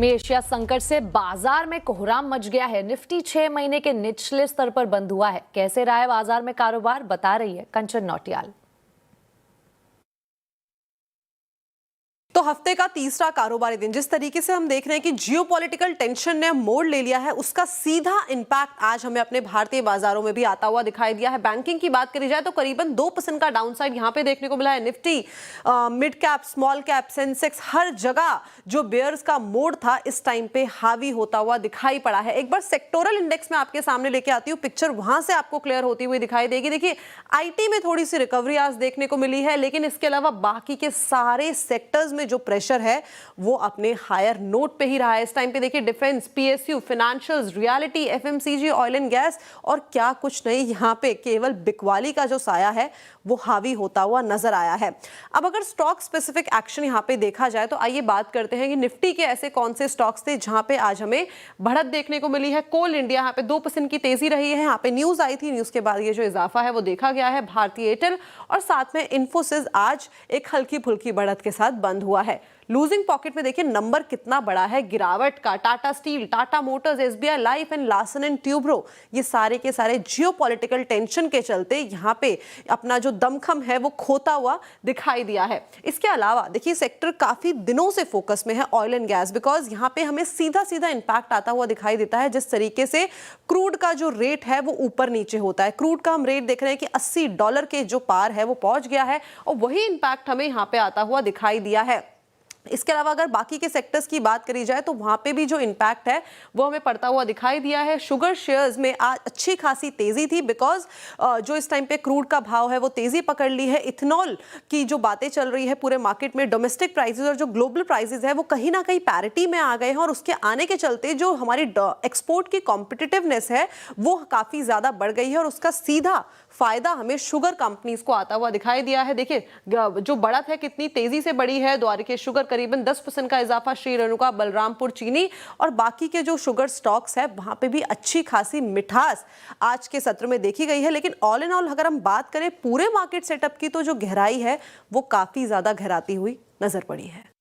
पश्चिमी एशिया संकट से बाजार में कोहराम मच गया है। निफ्टी 6 महीने के निचले स्तर पर बंद हुआ है। कैसे रहा है बाजार में कारोबार, बता रही है कंचन नौटियाल। तो हफ्ते का तीसरा कारोबारी दिन जिस तरीके से हम देख रहे हैं कि जियोपॉलिटिकल टेंशन ने मोड़ ले लिया है, उसका सीधा इंपैक्ट आज हमें अपने भारतीय बाजारों में भी आता हुआ दिखाई दिया है। बैंकिंग की बात करी जाए तो करीबन 2% का डाउनसाइड यहां पे देखने को मिला है। Nifty, mid cap, small cap, Sensex, हर जगह जो बेयर्स का मोड़ था इस टाइम पे हावी होता हुआ दिखाई पड़ा है। एक बार सेक्टोरल इंडेक्स में आपके सामने लेके आती हूँ, पिक्चर वहां से आपको क्लियर होती हुई दिखाई देगी। देखिए, आईटी में थोड़ी सी रिकवरी आज देखने को मिली है, लेकिन इसके अलावा बाकी के सारे सेक्टर्स में जो प्रेशर है वो अपने हायर नोट पे ही रहा है इस टाइम पे। देखिए, defence, PSU, financials, reality, FMCG, oil and gas और क्या कुछ नहीं, यहां पे केवल बिकवाली का जो साया है वो हावी होता हुआ नजर आया है। अब अगर स्टॉक स्पेसिफिक एक्शन यहां पे देखा जाए तो आइए बात करते हैं कि निफ्टी के ऐसे कौन से स्टॉक्स थे जहां पे आज हमें बढ़त देखने को मिली है। कोल इंडिया, यहाँ पे 2% की तेजी रही है। यहाँ पे न्यूज आई थी, न्यूज के बाद ये जो इजाफा है वो देखा गया है। भारतीय एयरटेल और साथ में इन्फोसिस आज एक हल्की फुल्की बढ़त के साथ बंद हुआ है। लूजिंग पॉकेट में देखिए नंबर कितना बड़ा है गिरावट का। Tata steel, Tata Motors, SBI life and Larsen and Toubro, ये सारे के सारे जियोपॉलिटिकल टेंशन के चलते यहाँ पे अपना जो दमखम है वो खोता हुआ दिखाई दिया है। इसके अलावा देखिए, सेक्टर काफी दिनों से फोकस में है, ऑयल एंड गैस, बिकॉज यहाँ पे हमें सीधा सीधा इंपैक्ट आता हुआ दिखाई देता है जिस तरीके से क्रूड का जो रेट है वो ऊपर नीचे होता है। क्रूड का हम रेट देख रहे हैं कि $80 के जो पार है वो पहुंच गया है और वही इंपैक्ट हमें यहाँ पे आता हुआ दिखाई दिया है। इसके अलावा अगर बाकी के सेक्टर्स की बात करी जाए तो वहां पे भी जो इंपैक्ट है वो हमें पड़ता हुआ दिखाई दिया है। शुगर शेयर्स में आज अच्छी खासी तेजी थी, बिकॉज जो इस टाइम पे क्रूड का भाव है वो तेजी पकड़ ली है। इथेनॉल की जो बातें चल रही है पूरे मार्केट में, डोमेस्टिक प्राइसेस और जो ग्लोबल प्राइसेस है वो कहीं ना कहीं पैरिटी में आ गए हैं और उसके आने के चलते जो हमारी एक्सपोर्ट की कॉम्पिटिटिवनेस है वो काफी ज्यादा बढ़ गई है और उसका सीधा फायदा हमें शुगर कंपनीज को आता हुआ दिखाई दिया है। देखिए, जो बढ़त है कितनी तेजी से बढ़ी है। द्वारिका शुगर करीबन 10% का इजाफा, श्री रेणुका, बलरामपुर चीनी और बाकी के जो शुगर स्टॉक्स है वहां पे भी अच्छी खासी मिठास आज के सत्र में देखी गई है। लेकिन ऑल इन ऑल अगर हम बात करें पूरे मार्केट सेटअप की तो जो गहराई है वो काफी ज्यादा गहराती हुई नजर पड़ी है।